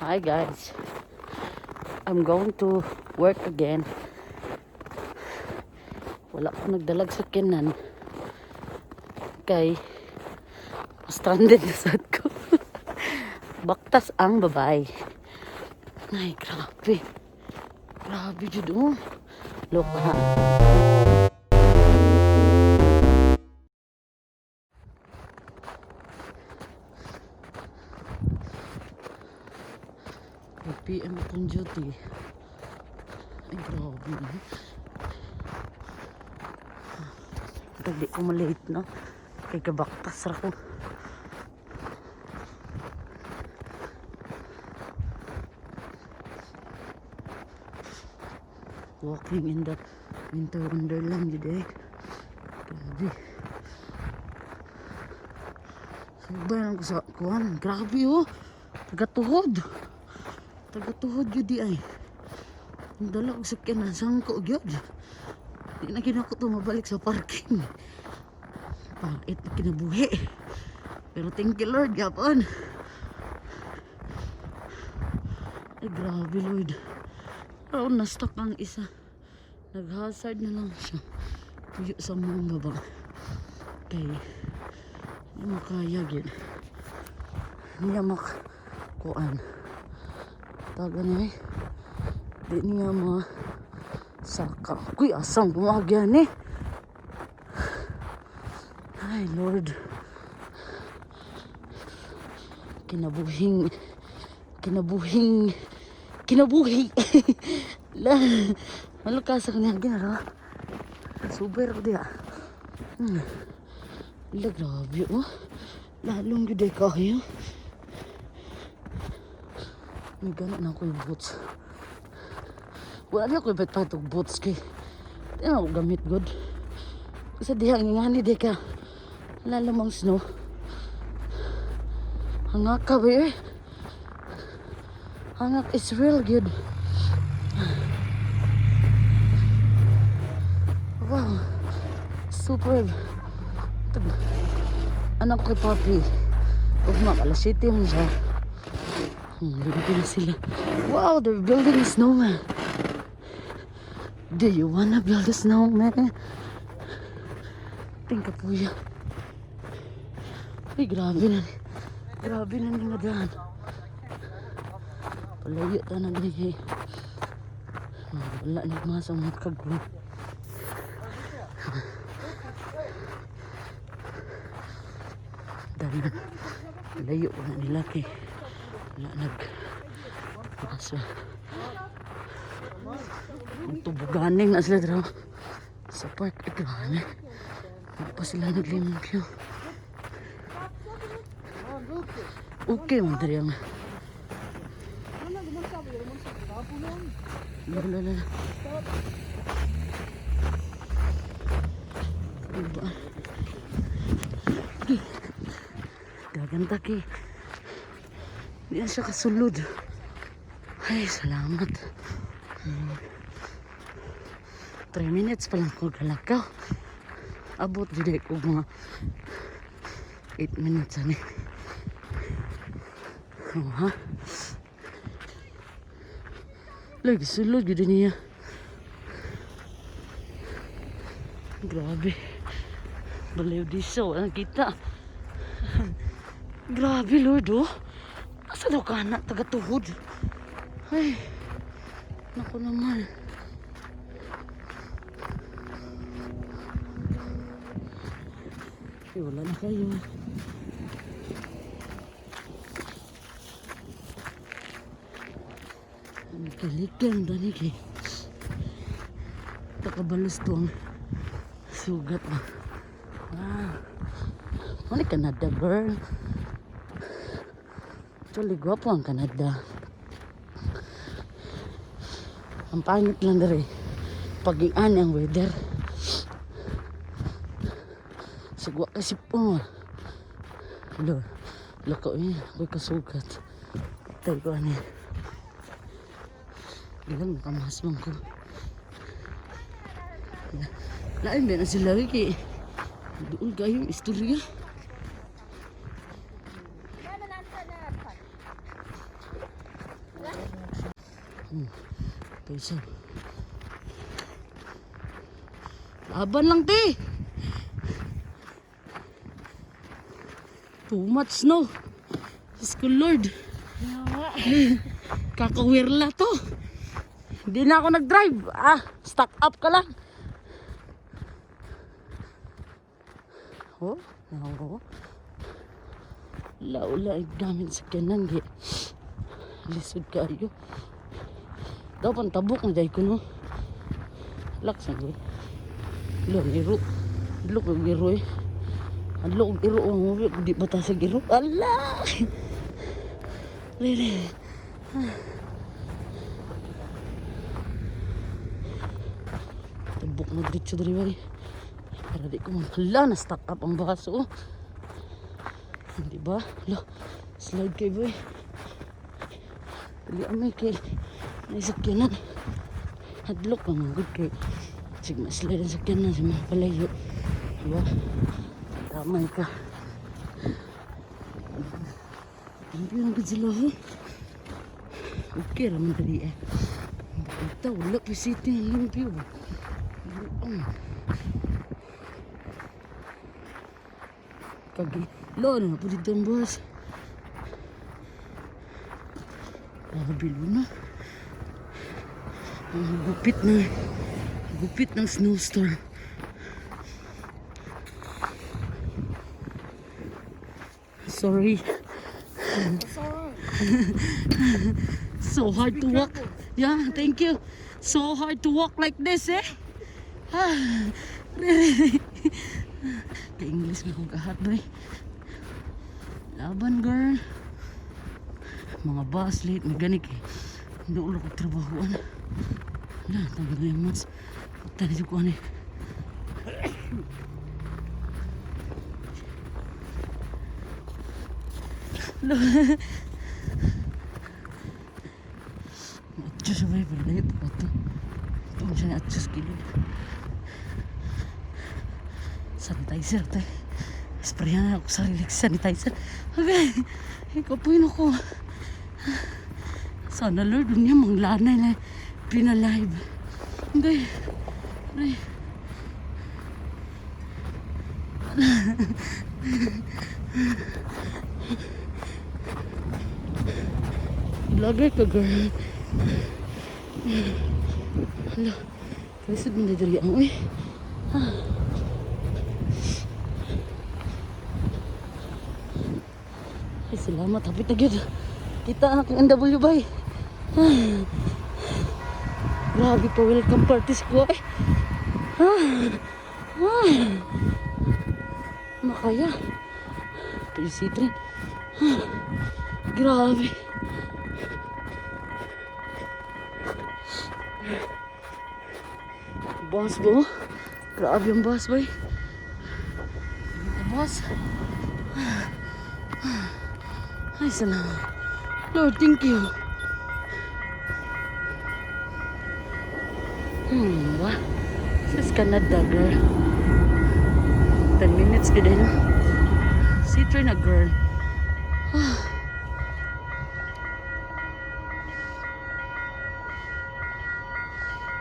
Hi guys, I'm going to work again. Wala ko nagdalag sa kinan kay stranded na sad ko. Baktas ang babay. Ay, grabe. Grabe jud oh. Look ha. PM akong duty. Ay, grabe. Hindi ko malate, no? Kay kabaktas ra ko. Walking in the winter wonderland today. Grabe. Sabay lang ko sa kuhan. Grabe oh. Tagatuhod yun di ay. Ang dala ko sa kinasang ko yun. Di na ginako to mabalik sa parking. Pangit na kinabuhi. Pero thank you Lord, yapon. Ay grabe Lord. Pero na-stuck ang isa. Nag-hazard na lang siya. Tuyo sa mga baba. Kaya hindi makaya yun. Hindi makakuan. Taga niya eh. Di niya saka. Kuy, asang pumagyan eh. Ay, Lord. Kinabuhi. Malukas ako niya. Ginara. Super ko diya. Grabe oh. Lalong juday kayo. May gano'n na ako yung boots. Wala niya ako yung patog boots kay. Hindi na ako gamit good. Kasi diha ngani di ka. Lalamang snow. Hangak ka ba eh. Hangak is real good. Wow. Super. Anak ko kay Papi. Huwag makalasiti mo siya. Lagi na sila. Wow, they're building a snowman. Do you wanna build a snowman? Tingka po yan. Ay, grabe na. Grabe na nga dyan. Palayo ta na ganyan. Wala nagmasang magkagulong. Dahil palayo na nila kay wala nag-asa. Ang tubuganing na sila draw sa park. Ikraan eh. Hindi pa sila naglimpyo. Okay man dari ang lala. Diba? Gaganda ki. Hindi na siya kasulod. Ay, salamat. 3 minutes pa lang ko galakaw. Abot din ko mga 8 minutes ani. Oh, ha? Lagi sulod yun niya. Grabe. Baliw di so. Ang kita. Grabe Lord oh. Asa daw ka na taga-tuhod? Ay, naku naman. Ay, wala na kayo. Kalikan dani kay. Takabalos to ang sugat na. Wow. Ano Canada girl? Actually, gwapo ang Canada. Ang pangit lang dari. Pag-ian ang weather. Sigwa kasi po. Lako eh. Ako'y kasugat. Tayo ko ano. Diyan makamasmang ko. Lain ba na sila wiki. Doon kayong istorya. Ito isa. Laban lang, te. Too much snow. Diyos ko, Lord. Kakawirla to. Hindi na ako nag-drive. Stuck up ka lang. Oh, no. Laula ay gamit sa kanan. Lisod kayo. Daw pang tabok na day ko, no? Laks na ko. Lok giro. Lok giro eh. Lok giro. Di bata sa giro. Allah! Really? Tabok na dito dari bari. Para di ko mahala na stuck up ang baso. Hindi ba? Slide kay boy. Dali amay kay naisakyanan. Hadlok ka mga good kay sige maslide ang sakyanan sa mga palayo. Diba? Tamay ka. Hindi lang ka sila ho. Okay raman tadi eh. Ito wala pa city ang limpyo ba? Kagi lo na po dito ang bus. Bilo na. Ang gupit ng snowstorm. Sorry. So hard to walk. Yeah, thank you. So hard to walk like this, eh? Really? Ka-English na kong kahat, boy. Laban, girl. Mga bus late, may ganik eh. Hindi ulo ko trabahoan. Wala, tagal na yung months. Pagtali ko ano eh. Atsos sabay, pero layo pa ito. Ito mo siya na atsos kilid. Sanitizer ito eh. Sprayan na ako sarili sanitizer. Okay, ikapuin ako. Sana Lord, niya manglanay na pinalive. Okay. Ay. Lagay ka, girl. Hala. Kalisod mo na dali ang uy. Ay, salamat. Hapit na gyud. Kita anak ng NW bay. Grabe pa, welcome parties ko eh. Makaya. Pilisitrin. Grabe. Bus ba? Grabe yung bus bay. Bus. Ay, salamat. Lord, thank you. Wah. This is Canada, girl. 10 minutes ka din. Sit-train na, girl.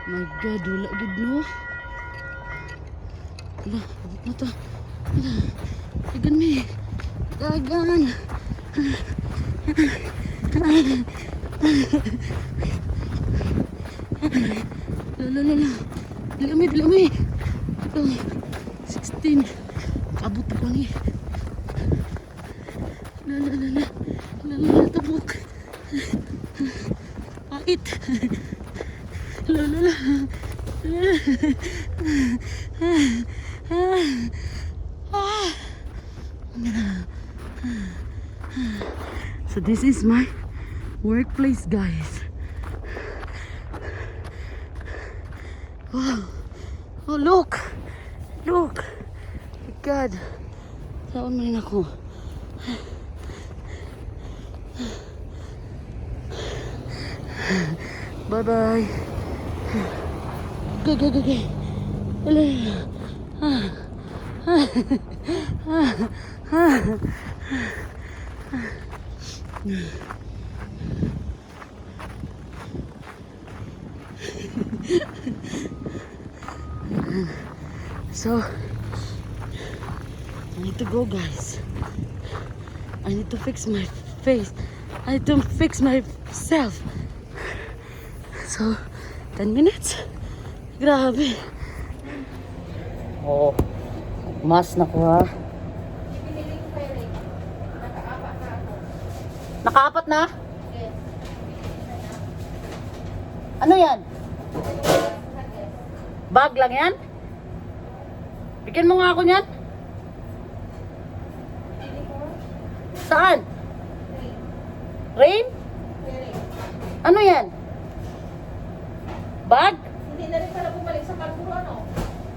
My God, wala gid no. Wala, abot na to. Wala. Dagan mi. Dagan. Lala. Dili mi. 16. Abot ko ni. Lala, tabok. Ait. Lala. So this is my workplace, guys. Wow. Oh, look. God. Saan man ako? Bye-bye. Go. So, I need to go, guys. I need to fix my face. I need to fix myself. So, 10 minutes. Grabe. Oh, mas na ko ha. Nakaapat na? Ano yan? Bag lang yan? Bigyan mo nga ako yan. Saan? Rain? Ano yan? Bag? Hindi na rin pala bumalik sa Calgary, ano?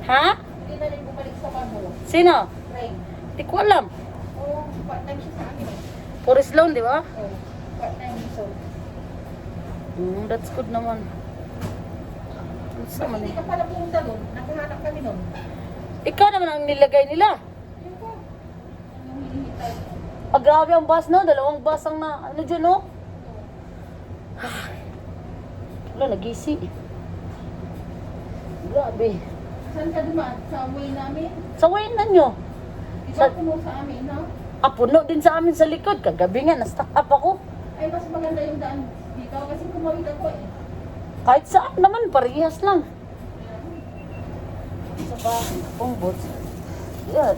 Ha? Hindi na rin bumalik sa Calgary. Sino? Rain. Di ko alam. Oo, part-time siya sa akin eh. Forest loan, di ba? Oo, part-time so. That's good naman. Saan man Hindi eh? ka pala pumunta doon. Naghahanap kami doon. Ikaw naman ang nilagay nila. Yun po. Yung hinihintay. Ah, grabe ang bus, no? Dalawang bus ang na, ano dyan, no? Wala, nag-isi. Grabe. Saan ka dumaan? Sa way namin? Sa way na nyo. Di ba puno sa amin, no? Ah, puno din sa amin sa likod. Kagabi nga, na-stuck up ako. Ay, mas maganda yung daan dito kasi kumawid ako eh. Kahit saan naman, parehas lang. Sa bahay, pong bots. Yeah,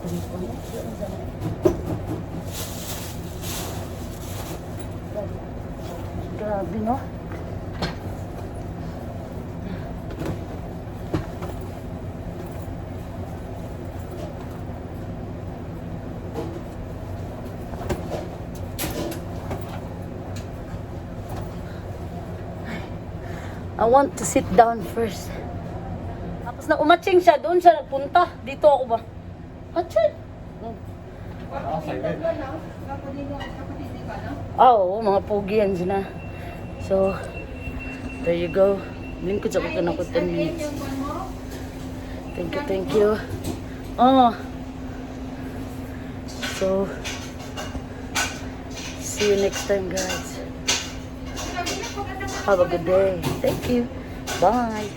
grabe, no? I want to sit down first. Tapos na umatching siya, doon siya nagpunta. Dito ako ba? Atching! Kapatid ka na? Kapatid ka na? Oo, mga pogi yan sila. So, there you go. Lingkod sa ko na ko 10 minutes. Yung one mo? Thank you, thank you. Oh. So, see you next time, guys. Have a good day. Thank you. Bye.